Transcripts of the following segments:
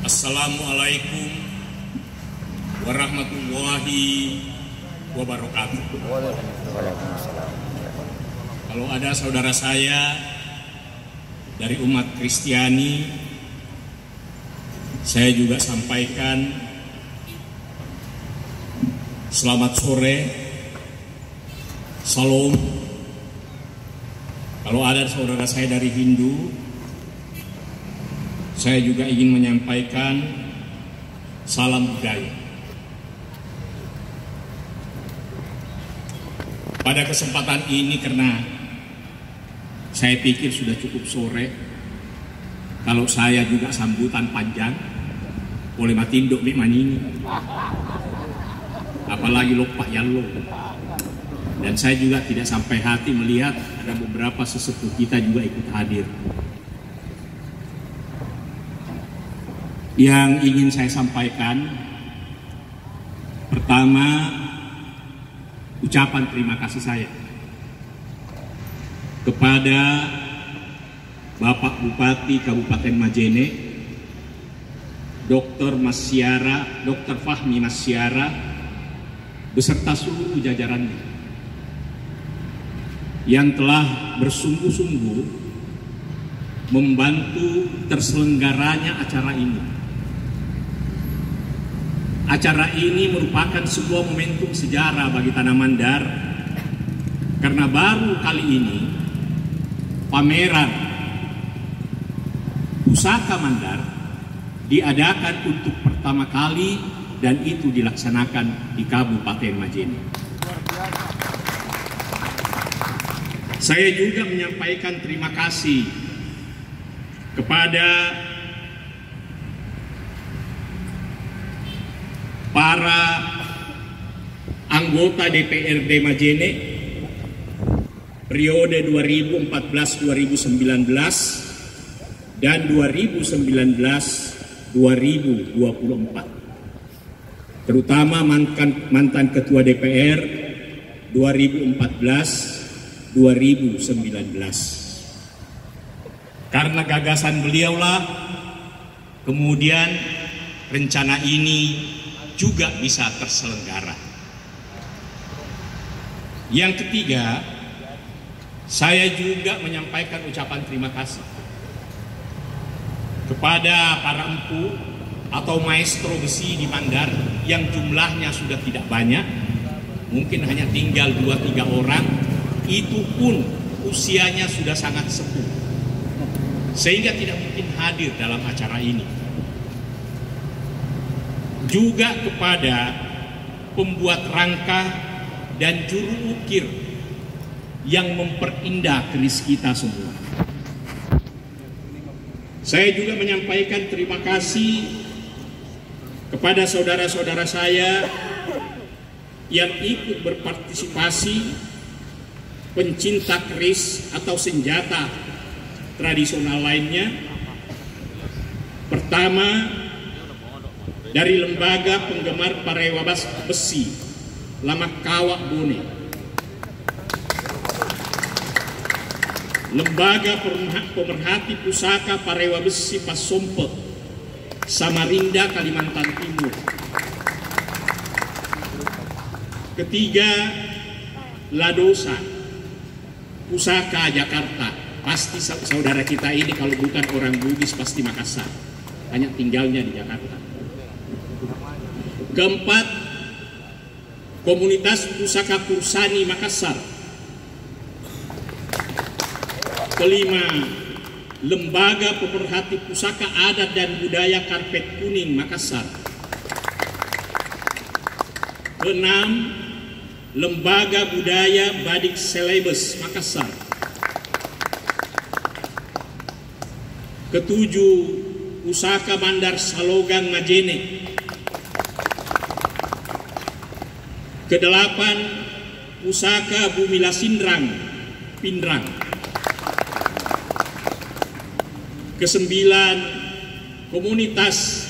Assalamualaikum warahmatullahi wabarakatuh. Kalau ada saudara saya dari umat Kristiani, saya juga sampaikan selamat sore, salam. Kalau ada saudara saya dari Hindu, saya juga ingin menyampaikan salam budaya. Pada kesempatan ini, karena saya pikir sudah cukup sore, kalau saya juga sambutan panjang, boleh matinduk mi manini, apalagi lopak yallo. Dan saya juga tidak sampai hati melihat ada beberapa sesepuh kita juga ikut hadir. Yang ingin saya sampaikan, pertama, ucapan terima kasih saya kepada Bapak Bupati Kabupaten Majene, Dr. Fahmi Masyara, beserta seluruh jajarannya yang telah bersungguh-sungguh membantu terselenggaranya acara ini. Acara ini merupakan sebuah momentum sejarah bagi Tanah Mandar, karena baru kali ini pameran pusaka Mandar diadakan untuk pertama kali, dan itu dilaksanakan di Kabupaten Majene. Saya juga menyampaikan terima kasih kepada para anggota DPRD Majene periode 2014-2019 dan 2019-2024, terutama mantan Ketua DPR 2014-2019. Karena gagasan beliaulah kemudian rencana ini juga bisa terselenggara. Yang ketiga, saya juga menyampaikan ucapan terima kasih kepada para empu atau maestro besi di Mandar yang jumlahnya sudah tidak banyak, mungkin hanya tinggal 2-3 orang, itu pun usianya sudah sangat sepuh, sehingga tidak mungkin hadir dalam acara ini. Juga kepada pembuat rangka dan juru ukir yang memperindah keris kita semua. Saya juga menyampaikan terima kasih kepada saudara-saudara saya yang ikut berpartisipasi, pencinta keris atau senjata tradisional lainnya. Pertama, dari Lembaga Penggemar Parewa Besi Lamak Kawak Bone, Lembaga Pemerhati Pusaka Parewa Besi Pasompe, Samarinda, Kalimantan Timur. Ketiga, Ladosa Pusaka Jakarta. Pasti saudara kita ini kalau bukan orang Bugis pasti Makassar, hanya tinggalnya di Jakarta. Keempat, Komunitas Pusaka Kursani Makassar. Kelima, Lembaga Pemerhati Pusaka Adat dan Budaya Karpet Kuning Makassar. Keenam, Lembaga Budaya Badik Selebes Makassar. Ketujuh, Pusaka Mandar Salogang Majene. Kedelapan, Pusaka Bumi Lasindrang Pindrang. Kesembilan, Komunitas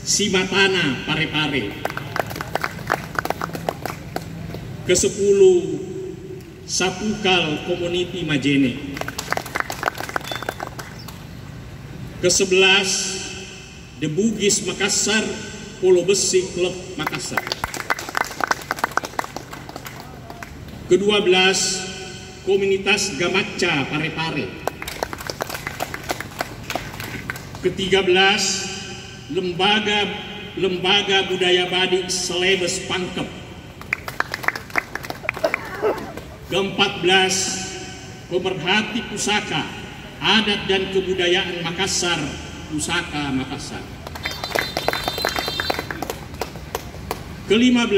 Simatana Parepare. Kesepuluh, Sapukal Community Majene. Ke-11, The Bugis Makassar, Polo Besi Klub Makassar. Ke-12, Komunitas Gamaca Parepare. Ke-13, Lembaga Budaya Badik Selebes Pangkep. Ke-14, Pemerhati Pusaka Adat dan Kebudayaan Makassar, Pusaka Makassar. Ke-15,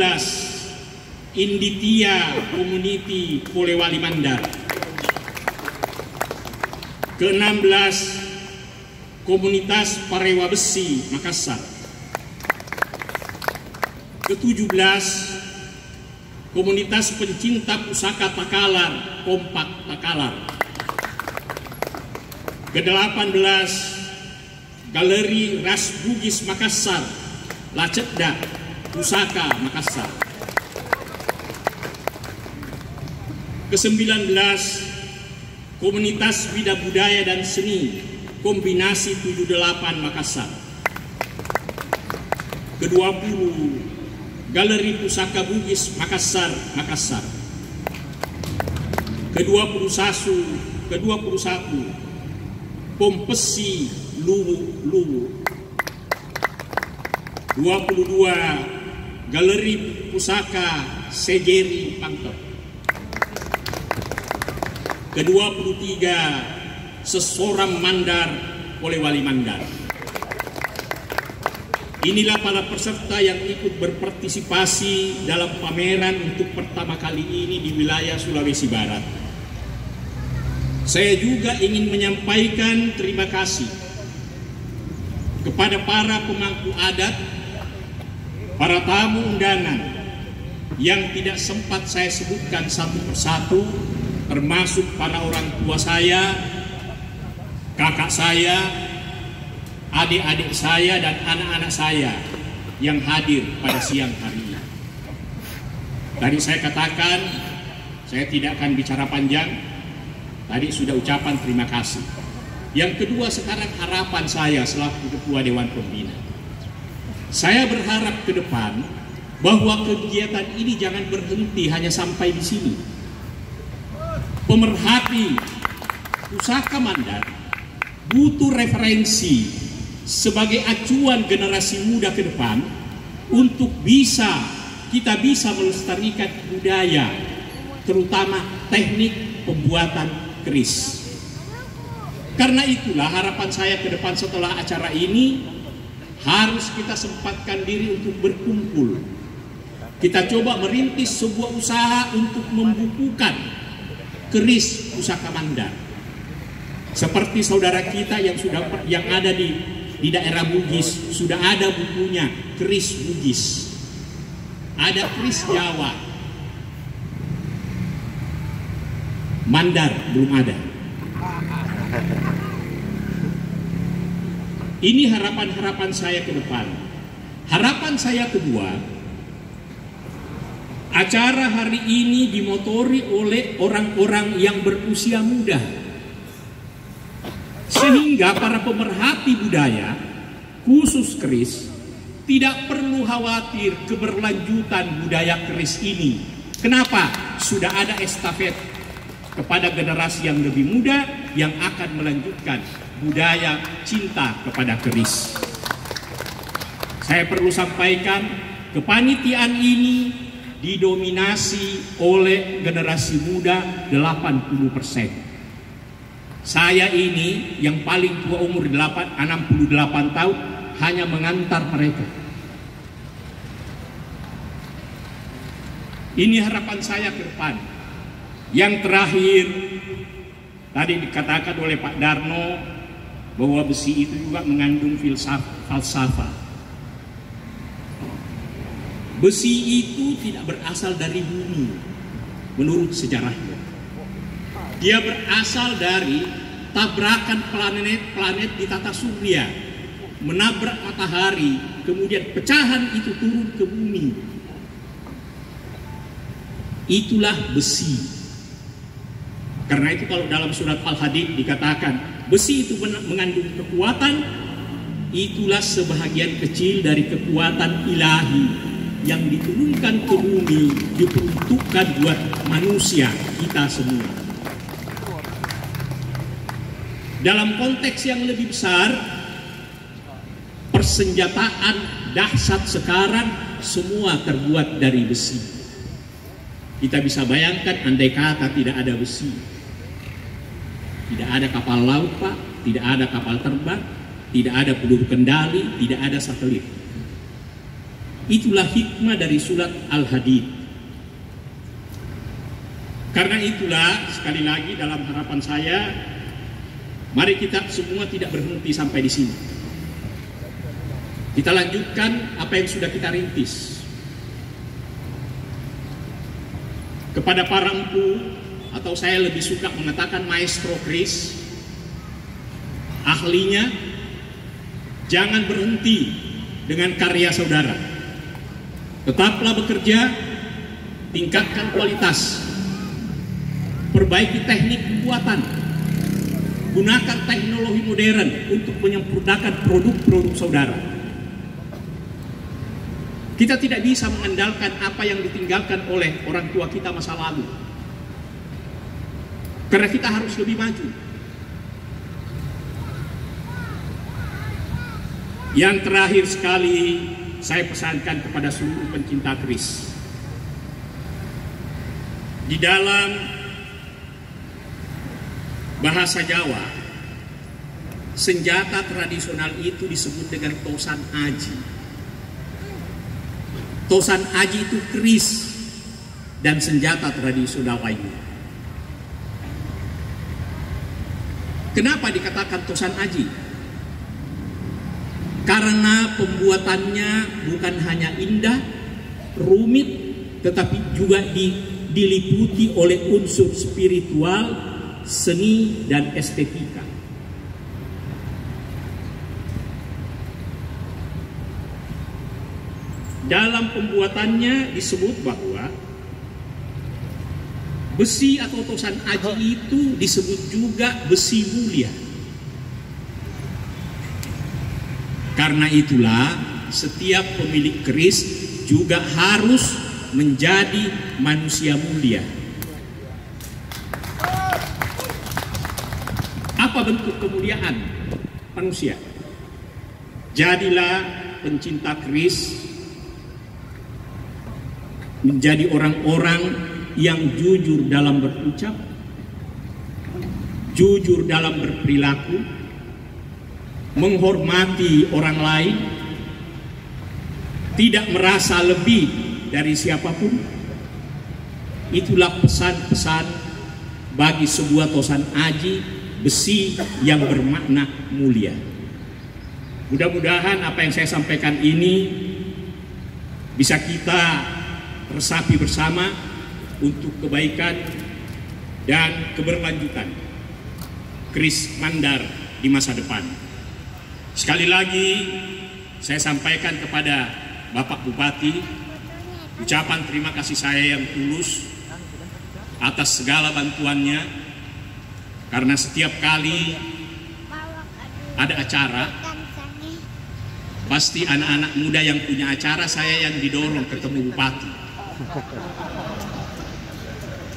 Inditia Community Polewali Mandar. Ke-16, Komunitas Parewa Besi Makassar. Ke-17, Komunitas Pencinta Pusaka Takalar, Kompak Takalar. Ke-18, Galeri Ras Bugis Makassar, Laceda, Pusaka Makassar. Ke-19, Komunitas Bida Budaya dan Seni, Kombinasi 78 Makassar. Ke-20, Galeri Pusaka Bugis Makassar, Makassar. Ke-21, Pompesi Luwu. 22, Galeri Pusaka Sejeri Pangkep. Ke-23, Sesoram Mandar Polewali Mandar. Inilah para peserta yang ikut berpartisipasi dalam pameran untuk pertama kali ini di wilayah Sulawesi Barat. Saya juga ingin menyampaikan terima kasih kepada para pemangku adat, para tamu undangan yang tidak sempat saya sebutkan satu persatu, termasuk para orang tua saya, kakak saya, adik-adik saya, dan anak-anak saya yang hadir pada siang hari ini. Tadi saya katakan, saya tidak akan bicara panjang. Tadi sudah ucapan terima kasih. Yang kedua, sekarang harapan saya selaku Ketua Dewan Pembina. Saya berharap ke depan bahwa kegiatan ini jangan berhenti hanya sampai di sini. Pemerhati Pusaka Mandar butuh referensi sebagai acuan generasi muda ke depan untuk kita bisa melestarikan budaya, terutama teknik pembuatan keris. Karena itulah harapan saya ke depan setelah acara ini, harus kita sempatkan diri untuk berkumpul. Kita coba merintis sebuah usaha untuk membukukan keris Pusaka Mandar. Seperti saudara kita yang ada di daerah Bugis, sudah ada bukunya, keris Bugis. Ada keris Jawa. Mandar belum ada. Ini harapan-harapan saya ke depan. Harapan saya kedua, acara hari ini dimotori oleh orang-orang yang berusia muda, sehingga para pemerhati budaya, khusus keris, tidak perlu khawatir keberlanjutan budaya keris ini. Kenapa? Sudah ada estafet kepada generasi yang lebih muda yang akan melanjutkan budaya cinta kepada keris. Saya perlu sampaikan, kepanitiaan ini didominasi oleh generasi muda 80%. Saya ini yang paling tua umur 68 tahun hanya mengantar mereka. Ini harapan saya ke depan. Yang terakhir, tadi dikatakan oleh Pak Darno bahwa besi itu juga mengandung falsafah. Besi itu tidak berasal dari bumi menurut sejarahnya. Dia berasal dari tabrakan planet-planet di tata surya, menabrak matahari, kemudian pecahan itu turun ke bumi. Itulah besi. Karena itu kalau dalam surat Al-Hadid dikatakan besi itu mengandung kekuatan, itulah sebahagian kecil dari kekuatan ilahi yang diturunkan ke bumi, diperuntukkan buat manusia kita semua. Dalam konteks yang lebih besar, persenjataan dahsyat sekarang semua terbuat dari besi. Kita bisa bayangkan andai kata tidak ada besi, tidak ada kapal laut, Pak, tidak ada kapal terbang, tidak ada peluru kendali, tidak ada satelit. Itulah hikmah dari surat Al-Hadid. Karena itulah, sekali lagi dalam harapan saya, mari kita semua tidak berhenti sampai di sini. Kita lanjutkan apa yang sudah kita rintis. Kepada para empu, atau saya lebih suka mengatakan Maestro Kris, ahlinya, jangan berhenti dengan karya saudara. Tetaplah bekerja, tingkatkan kualitas, perbaiki teknik pembuatan, gunakan teknologi modern untuk menyempurnakan produk-produk saudara. Kita tidak bisa mengandalkan apa yang ditinggalkan oleh orang tua kita masa lalu, karena kita harus lebih maju. Yang terakhir sekali, saya pesankan kepada seluruh pencinta keris. Di dalam bahasa Jawa, senjata tradisional itu disebut dengan tosan aji. Tosan aji itu keris dan senjata tradisional lainnya. Kenapa dikatakan tosan aji? Karena pembuatannya bukan hanya indah, rumit, tetapi juga diliputi oleh unsur spiritual, seni, dan estetika. Dalam pembuatannya disebut bahwa besi atau tosan aji itu disebut juga besi mulia. Karena itulah setiap pemilik keris juga harus menjadi manusia mulia. Apa bentuk kemuliaan manusia? Jadilah pencinta keris, menjadi orang-orang yang jujur dalam berucap, jujur dalam berperilaku, menghormati orang lain, tidak merasa lebih dari siapapun. Itulah pesan-pesan bagi sebuah tosan aji besi yang bermakna mulia. Mudah-mudahan apa yang saya sampaikan ini bisa kita resapi bersama untuk kebaikan dan keberlanjutan keris Mandar di masa depan. Sekali lagi saya sampaikan kepada Bapak Bupati ucapan terima kasih saya yang tulus atas segala bantuannya, karena setiap kali ada acara pasti anak-anak muda yang punya acara saya yang didorong ketemu Bupati.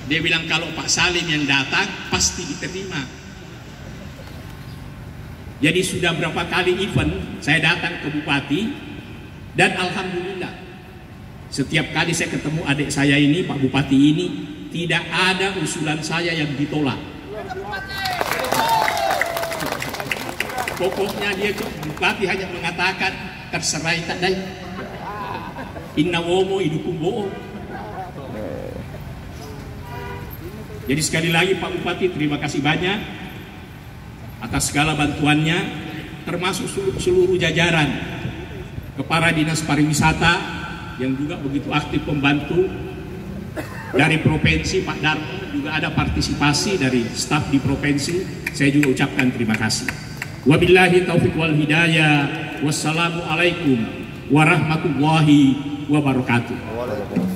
Dia bilang kalau Pak Salim yang datang pasti diterima. Jadi sudah berapa kali event saya datang ke Bupati, dan alhamdulillah setiap kali saya ketemu adik saya ini, Pak Bupati ini, tidak ada usulan saya yang ditolak. Pokoknya dia Bupati hanya mengatakan terserah tadai, inna womo idukum bohong. Jadi sekali lagi Pak Bupati, terima kasih banyak atas segala bantuannya, termasuk seluruh jajaran kepala dinas pariwisata yang juga begitu aktif membantu. Dari provinsi Pak Darmo juga ada partisipasi dari staf di provinsi, saya juga ucapkan terima kasih. Wabillahi taufiq wal hidayah. Wassalamualaikum warahmatullahi wabarakatuh.